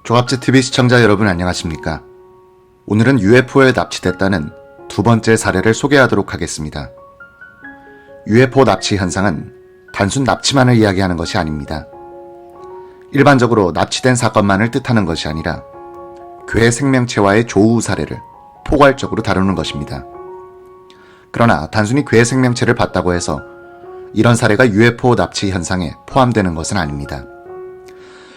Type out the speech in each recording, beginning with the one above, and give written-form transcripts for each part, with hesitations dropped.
조합지 TV 시청자 여러분 안녕하십니까? 오늘은 UFO에 납치됐다는 두 번째 사례를 소개하도록 하겠습니다. UFO 납치 현상은 단순 납치만을 이야기하는 것이 아닙니다. 일반적으로 납치된 사건만을 뜻하는 것이 아니라 괴 생명체와의 조우 사례를 포괄적으로 다루는 것입니다. 그러나 단순히 괴 생명체를 봤다고 해서 이런 사례가 UFO 납치 현상에 포함되는 것은 아닙니다.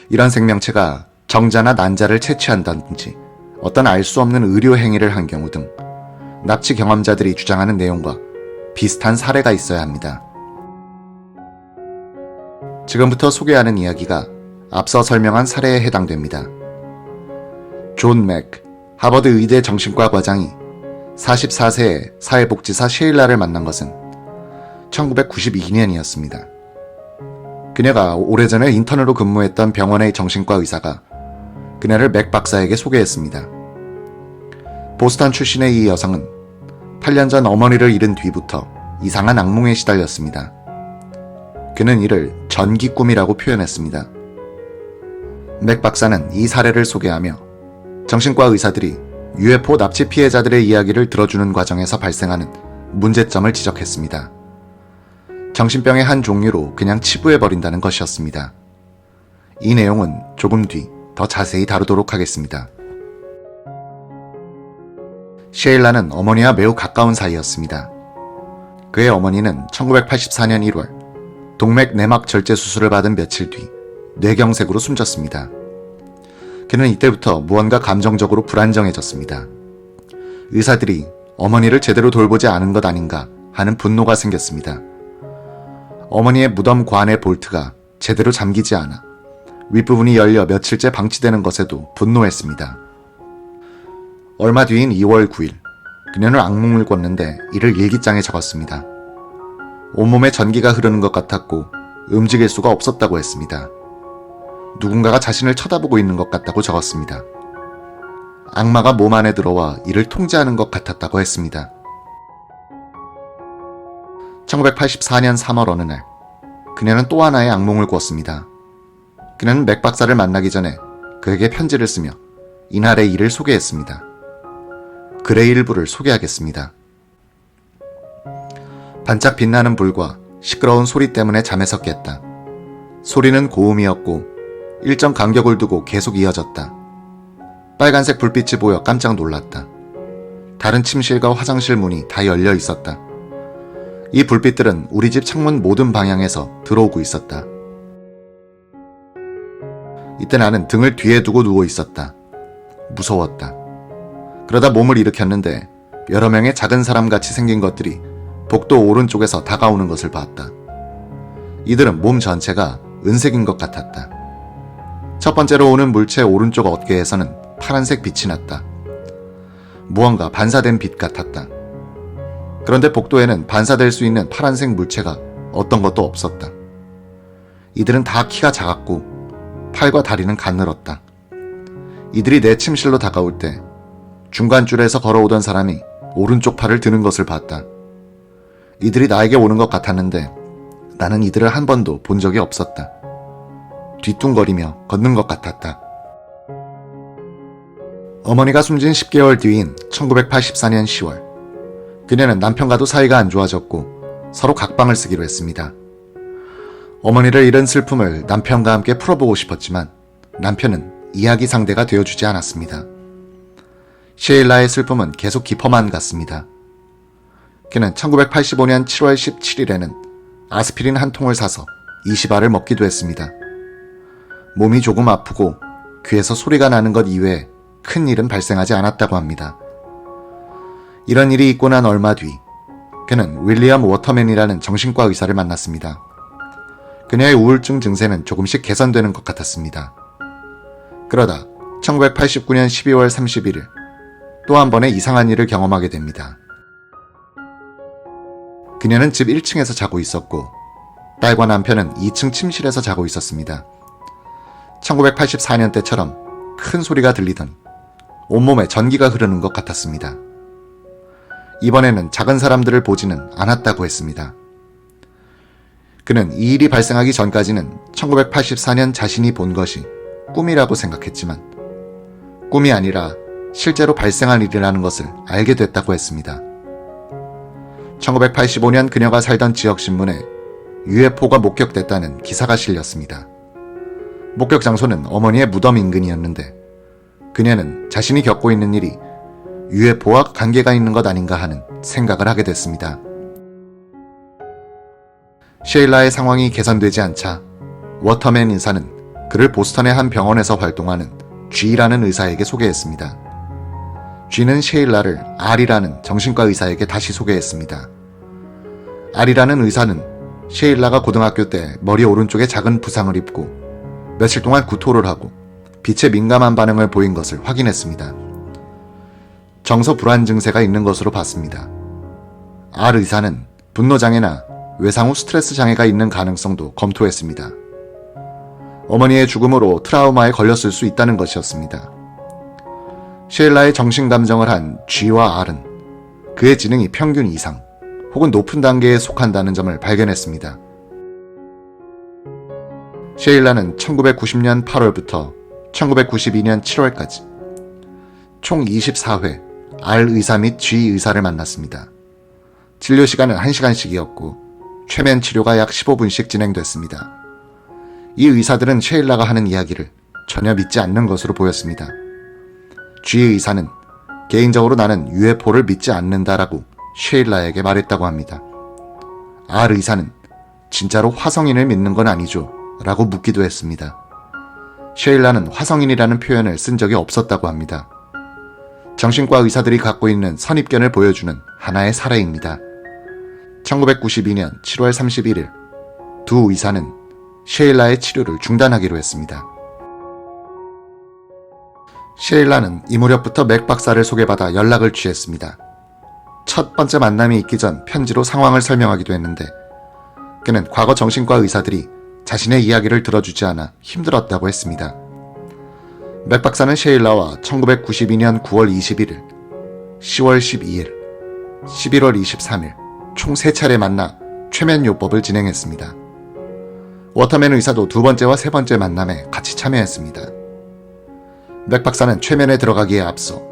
이런 생명체가 정자나 난자를 채취한다든지 어떤 알 수 없는 의료 행위를 한 경우 등 납치 경험자들이 주장하는 내용과 비슷한 사례가 있어야 합니다. 지금부터 소개하는 이야기가 앞서 설명한 사례에 해당됩니다. 존 맥, 하버드 의대 정신과 과장이 44세의 사회복지사 셰일라를 만난 것은 1992년이었습니다. 그녀가 오래전에 인턴으로 근무했던 병원의 정신과 의사가 그녀를 맥 박사에게 소개했습니다. 보스턴 출신의 이 여성은 8년 전 어머니를 잃은 뒤부터 이상한 악몽에 시달렸습니다. 그는 이를 전기꿈이라고 표현했습니다. 맥 박사는 이 사례를 소개하며 정신과 의사들이 UFO 납치 피해자들의 이야기를 들어주는 과정에서 발생하는 문제점을 지적했습니다. 정신병의 한 종류로 그냥 치부해버린다는 것이었습니다. 이 내용은 조금 뒤 더 자세히 다루도록 하겠습니다. 셰일라는 어머니와 매우 가까운 사이였습니다. 그의 어머니는 1984년 1월 동맥 내막 절제 수술을 받은 며칠 뒤 뇌경색으로 숨졌습니다. 그는 이때부터 무언가 감정적으로 불안정해졌습니다. 의사들이 어머니를 제대로 돌보지 않은 것 아닌가 하는 분노가 생겼습니다. 어머니의 무덤 관의 볼트가 제대로 잠기지 않아 윗부분이 열려 며칠째 방치되는 것에도 분노했습니다. 얼마 뒤인 2월 9일, 그녀는 악몽을 꿨는데 이를 일기장에 적었습니다. 온몸에 전기가 흐르는 것 같았고 움직일 수가 없었다고 했습니다. 누군가가 자신을 쳐다보고 있는 것 같다고 적었습니다. 악마가 몸 안에 들어와 이를 통제하는 것 같았다고 했습니다. 1984년 3월 어느 날, 그녀는 또 하나의 악몽을 꿨습니다. 그는 맥 박사를 만나기 전에 그에게 편지를 쓰며 이날의 일을 소개했습니다. 글의 일부를 소개하겠습니다. 반짝 빛나는 불과 시끄러운 소리 때문에 잠에서 깼다. 소리는 고음이었고 일정 간격을 두고 계속 이어졌다. 빨간색 불빛이 보여 깜짝 놀랐다. 다른 침실과 화장실 문이 다 열려 있었다. 이 불빛들은 우리 집 창문 모든 방향에서 들어오고 있었다. 이때 나는 등을 뒤에 두고 누워 있었다. 무서웠다. 그러다 몸을 일으켰는데 여러 명의 작은 사람같이 생긴 것들이 복도 오른쪽에서 다가오는 것을 봤다. 이들은 몸 전체가 은색인 것 같았다. 첫 번째로 오는 물체 오른쪽 어깨에서는 파란색 빛이 났다. 무언가 반사된 빛 같았다. 그런데 복도에는 반사될 수 있는 파란색 물체가 어떤 것도 없었다. 이들은 다 키가 작았고 팔과 다리는 가늘었다. 이들이 내 침실로 다가올 때 중간 줄에서 걸어오던 사람이 오른쪽 팔을 드는 것을 봤다. 이들이 나에게 오는 것 같았는데 나는 이들을 한 번도 본 적이 없었다. 뒤뚱거리며 걷는 것 같았다. 어머니가 숨진 10개월 뒤인 1984년 10월, 그녀는 남편과도 사이가 안 좋아졌고 서로 각방을 쓰기로 했습니다. 어머니를 잃은 슬픔을 남편과 함께 풀어보고 싶었지만 남편은 이야기 상대가 되어주지 않았습니다. 셰일라의 슬픔은 계속 깊어만 갔습니다. 그는 1985년 7월 17일에는 아스피린 한 통을 사서 20알을 먹기도 했습니다. 몸이 조금 아프고 귀에서 소리가 나는 것 이외에 큰 일은 발생하지 않았다고 합니다. 이런 일이 있고 난 얼마 뒤 그는 윌리엄 워터맨이라는 정신과 의사를 만났습니다. 그녀의 우울증 증세는 조금씩 개선되는 것 같았습니다. 그러다 1989년 12월 31일 또 한 번의 이상한 일을 경험하게 됩니다. 그녀는 집 1층에서 자고 있었고 딸과 남편은 2층 침실에서 자고 있었습니다. 1984년 때처럼 큰 소리가 들리더니 온몸에 전기가 흐르는 것 같았습니다. 이번에는 작은 사람들을 보지는 않았다고 했습니다. 그는 이 일이 발생하기 전까지는 1984년 자신이 본 것이 꿈이라고 생각했지만 꿈이 아니라 실제로 발생한 일이라는 것을 알게 됐다고 했습니다. 1985년 그녀가 살던 지역신문에 UFO가 목격됐다는 기사가 실렸습니다. 목격 장소는 어머니의 무덤 인근이었는데 그녀는 자신이 겪고 있는 일이 UFO와 관계가 있는 것 아닌가 하는 생각을 하게 됐습니다. 셰일라의 상황이 개선되지 않자 워터맨 인사는 그를 보스턴의 한 병원에서 활동하는 G라는 의사에게 소개했습니다. G는 셰일라를 R이라는 정신과 의사에게 다시 소개했습니다. R이라는 의사는 셰일라가 고등학교 때 머리 오른쪽에 작은 부상을 입고 며칠 동안 구토를 하고 빛에 민감한 반응을 보인 것을 확인했습니다. 정서 불안 증세가 있는 것으로 봤습니다. R 의사는 분노장애나 외상 후 스트레스 장애가 있는 가능성도 검토했습니다. 어머니의 죽음으로 트라우마에 걸렸을 수 있다는 것이었습니다. 셰일라의 정신감정을 한 G와 R은 그의 지능이 평균 이상 혹은 높은 단계에 속한다는 점을 발견했습니다. 셰일라는 1990년 8월부터 1992년 7월까지 총 24회 R 의사 및 G 의사를 만났습니다. 진료 시간은 1시간씩이었고 최면 치료가 약 15분씩 진행됐습니다. 이 의사들은 셰일라가 하는 이야기를 전혀 믿지 않는 것으로 보였습니다. G 의사는 개인적으로 나는 UFO를 믿지 않는다라고 셰일라에게 말했다고 합니다. R 의사는 진짜로 화성인을 믿는 건 아니죠? 라고 묻기도 했습니다. 셰일라는 화성인이라는 표현을 쓴 적이 없었다고 합니다. 정신과 의사들이 갖고 있는 선입견을 보여주는 하나의 사례입니다. 1992년 7월 31일 두 의사는 셰일라의 치료를 중단하기로 했습니다. 셰일라는 이 무렵부터 맥 박사를 소개받아 연락을 취했습니다. 첫 번째 만남이 있기 전 편지로 상황을 설명하기도 했는데 그는 과거 정신과 의사들이 자신의 이야기를 들어주지 않아 힘들었다고 했습니다. 맥 박사는 셰일라와 1992년 9월 21일, 10월 12일, 11월 23일 총 3차례 만나 최면요법을 진행했습니다. 워터맨 의사도 두 번째와 세 번째 만남에 같이 참여했습니다. 맥 박사는 최면에 들어가기에 앞서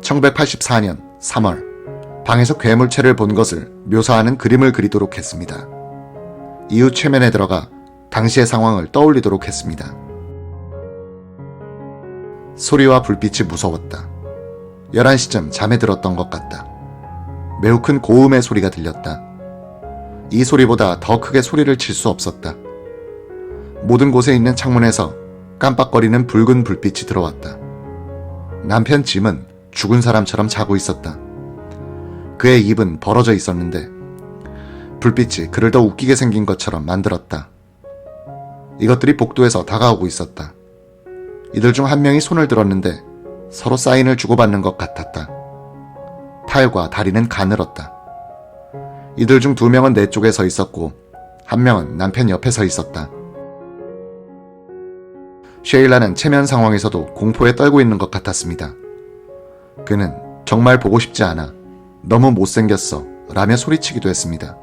1984년 3월 방에서 괴물체를 본 것을 묘사하는 그림을 그리도록 했습니다. 이후 최면에 들어가 당시의 상황을 떠올리도록 했습니다. 소리와 불빛이 무서웠다. 11시쯤 잠에 들었던 것 같다. 매우 큰 고음의 소리가 들렸다. 이 소리보다 더 크게 소리를 칠 수 없었다. 모든 곳에 있는 창문에서 깜빡거리는 붉은 불빛이 들어왔다. 남편 짐은 죽은 사람처럼 자고 있었다. 그의 입은 벌어져 있었는데 불빛이 그를 더 웃기게 생긴 것처럼 만들었다. 이것들이 복도에서 다가오고 있었다. 이들 중 한 명이 손을 들었는데 서로 사인을 주고받는 것 같았다. 팔과 다리는 가늘었다. 이들 중 2명은 내 쪽에 서 있었고 한 명은 남편 옆에 서 있었다. 셰일라는 체면 상황에서도 공포에 떨고 있는 것 같았습니다. 그는 정말 보고 싶지 않아, 너무 못생겼어 라며 소리치기도 했습니다.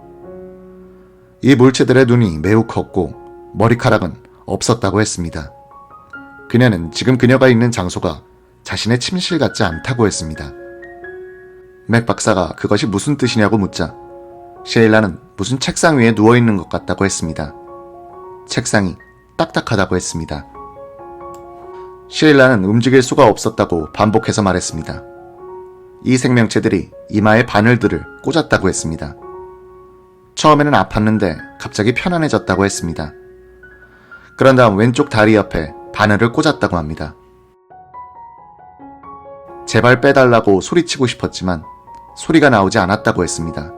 이 물체들의 눈이 매우 컸고 머리카락은 없었다고 했습니다. 그녀는 지금 그녀가 있는 장소가 자신의 침실 같지 않다고 했습니다. 맥 박사가 그것이 무슨 뜻이냐고 묻자 셰일라는 무슨 책상 위에 누워있는 것 같다고 했습니다. 책상이 딱딱하다고 했습니다. 셰일라는 움직일 수가 없었다고 반복해서 말했습니다. 이 생명체들이 이마에 바늘들을 꽂았다고 했습니다. 처음에는 아팠는데 갑자기 편안해졌다고 했습니다. 그런 다음 왼쪽 다리 옆에 바늘을 꽂았다고 합니다. 제발 빼달라고 소리치고 싶었지만 소리가 나오지 않았다고 했습니다.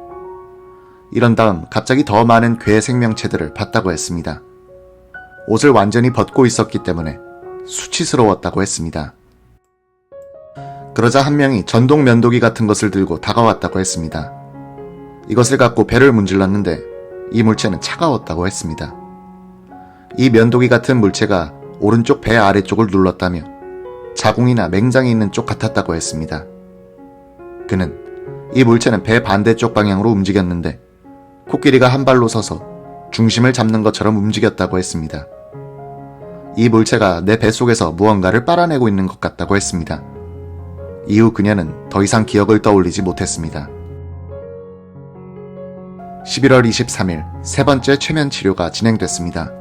이런 다음 갑자기 더 많은 괴 생명체들을 봤다고 했습니다. 옷을 완전히 벗고 있었기 때문에 수치스러웠다고 했습니다. 그러자 한 명이 전동 면도기 같은 것을 들고 다가왔다고 했습니다. 이것을 갖고 배를 문질렀는데 이 물체는 차가웠다고 했습니다. 이 면도기 같은 물체가 오른쪽 배 아래쪽을 눌렀다며 자궁이나 맹장이 있는 쪽 같았다고 했습니다. 그는 이 물체는 배 반대쪽 방향으로 움직였는데 코끼리가 한 발로 서서 중심을 잡는 것처럼 움직였다고 했습니다. 이 물체가 내 뱃속에서 무언가를 빨아내고 있는 것 같다고 했습니다. 이후 그녀는 더 이상 기억을 떠올리지 못했습니다. 11월 23일 세 번째 최면 치료가 진행됐습니다.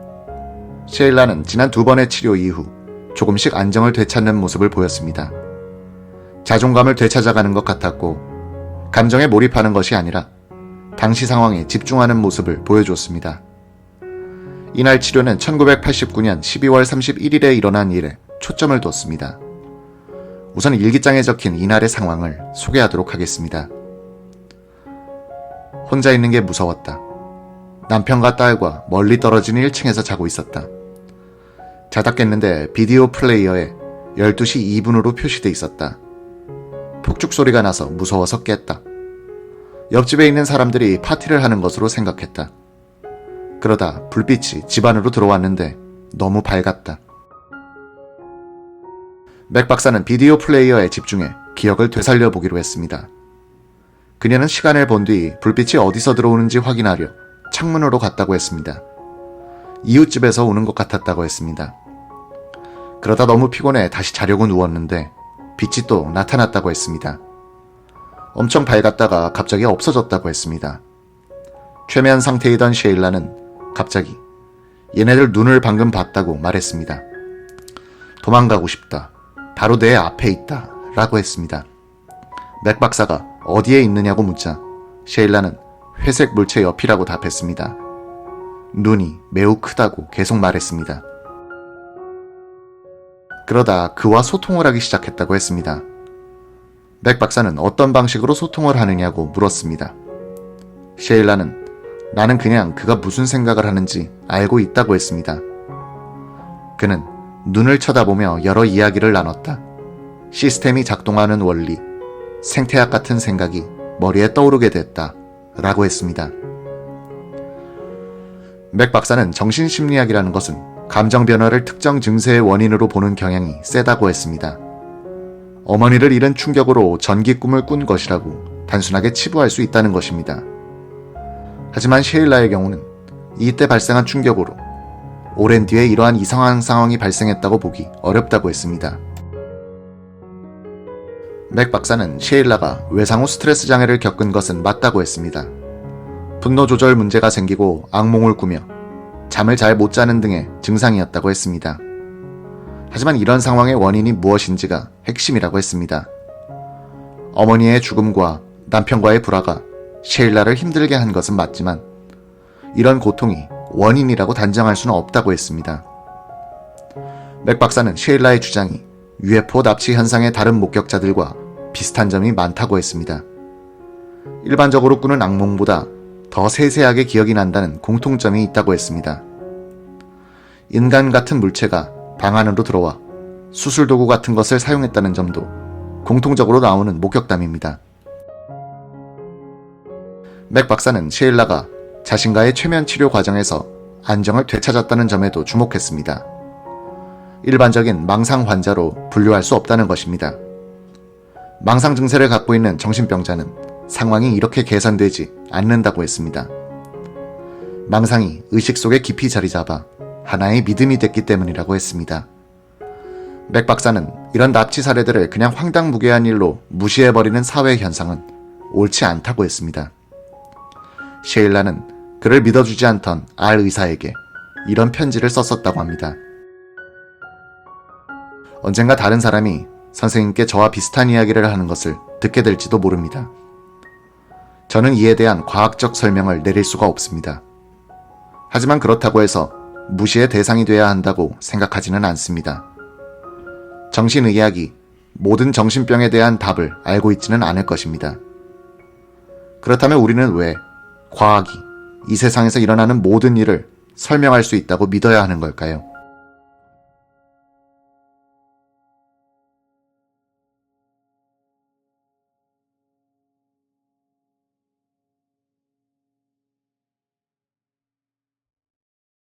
셰일라는 지난 2번의 치료 이후 조금씩 안정을 되찾는 모습을 보였습니다. 자존감을 되찾아가는 것 같았고 감정에 몰입하는 것이 아니라 당시 상황에 집중하는 모습을 보여줬습니다. 이날 치료는 1989년 12월 31일에 일어난 일에 초점을 뒀습니다. 우선 일기장에 적힌 이날의 상황을 소개하도록 하겠습니다. 혼자 있는 게 무서웠다. 남편과 딸과 멀리 떨어진 1층에서 자고 있었다. 자다 깼는데 비디오 플레이어에 12시 2분으로 표시돼 있었다. 폭죽 소리가 나서 무서워서 깼다. 옆집에 있는 사람들이 파티를 하는 것으로 생각했다. 그러다 불빛이 집 안으로 들어왔는데 너무 밝았다. 맥 박사는 비디오 플레이어에 집중해 기억을 되살려 보기로 했습니다. 그녀는 시간을 본 뒤 불빛이 어디서 들어오는지 확인하려 창문으로 갔다고 했습니다. 이웃집에서 오는 것 같았다고 했습니다. 그러다 너무 피곤해 다시 자려고 누웠는데 빛이 또 나타났다고 했습니다. 엄청 밝았다가 갑자기 없어졌다고 했습니다. 최면 상태이던 셰일라는 갑자기 얘네들 눈을 방금 봤다고 말했습니다. 도망가고 싶다. 바로 내 앞에 있다. 라고 했습니다. 맥 박사가 어디에 있느냐고 묻자 셰일라는 회색 물체 옆이라고 답했습니다. 눈이 매우 크다고 계속 말했습니다. 그러다 그와 소통을 하기 시작했다고 했습니다. 맥 박사는 어떤 방식으로 소통을 하느냐고 물었습니다. 셰일라는 나는 그냥 그가 무슨 생각을 하는지 알고 있다고 했습니다. 그는 눈을 쳐다보며 여러 이야기를 나눴다. 시스템이 작동하는 원리, 생태학 같은 생각이 머리에 떠오르게 됐다. 라고 했습니다. 맥 박사는 정신심리학이라는 것은 감정 변화를 특정 증세의 원인으로 보는 경향이 세다고 했습니다. 어머니를 잃은 충격으로 전기 꿈을 꾼 것이라고 단순하게 치부할 수 있다는 것입니다. 하지만 셰일라의 경우는 이때 발생한 충격으로 오랜 뒤에 이러한 이상한 상황이 발생했다고 보기 어렵다고 했습니다. 맥 박사는 셰일라가 외상 후 스트레스 장애를 겪은 것은 맞다고 했습니다. 분노 조절 문제가 생기고 악몽을 꾸며 잠을 잘 못 자는 등의 증상이었다고 했습니다. 하지만 이런 상황의 원인이 무엇인지가 핵심이라고 했습니다. 어머니의 죽음과 남편과의 불화가 셰일라를 힘들게 한 것은 맞지만 이런 고통이 원인이라고 단정할 수는 없다고 했습니다. 맥 박사는 셰일라의 주장이 UFO 납치 현상의 다른 목격자들과 비슷한 점이 많다고 했습니다. 일반적으로 꾸는 악몽보다 더 세세하게 기억이 난다는 공통점이 있다고 했습니다. 인간 같은 물체가 방 안으로 들어와 수술도구 같은 것을 사용했다는 점도 공통적으로 나오는 목격담입니다. 맥 박사는 셰일라가 자신과의 최면 치료 과정에서 안정을 되찾았다는 점에도 주목했습니다. 일반적인 망상 환자로 분류할 수 없다는 것입니다. 망상 증세를 갖고 있는 정신병자는 상황이 이렇게 개선되지 않는다고 했습니다. 망상이 의식 속에 깊이 자리 잡아 하나의 믿음이 됐기 때문이라고 했습니다. 맥 박사는 이런 납치 사례들을 그냥 황당무계한 일로 무시해버리는 사회 현상은 옳지 않다고 했습니다. 셰일라는 그를 믿어주지 않던 알 의사에게 이런 편지를 썼었다고 합니다. 언젠가 다른 사람이 선생님께 저와 비슷한 이야기를 하는 것을 듣게 될지도 모릅니다. 저는 이에 대한 과학적 설명을 내릴 수가 없습니다. 하지만 그렇다고 해서 무시의 대상이 돼야 한다고 생각하지는 않습니다. 정신의학이 모든 정신병에 대한 답을 알고 있지는 않을 것입니다. 그렇다면 우리는 왜 과학이 이 세상에서 일어나는 모든 일을 설명할 수 있다고 믿어야 하는 걸까요?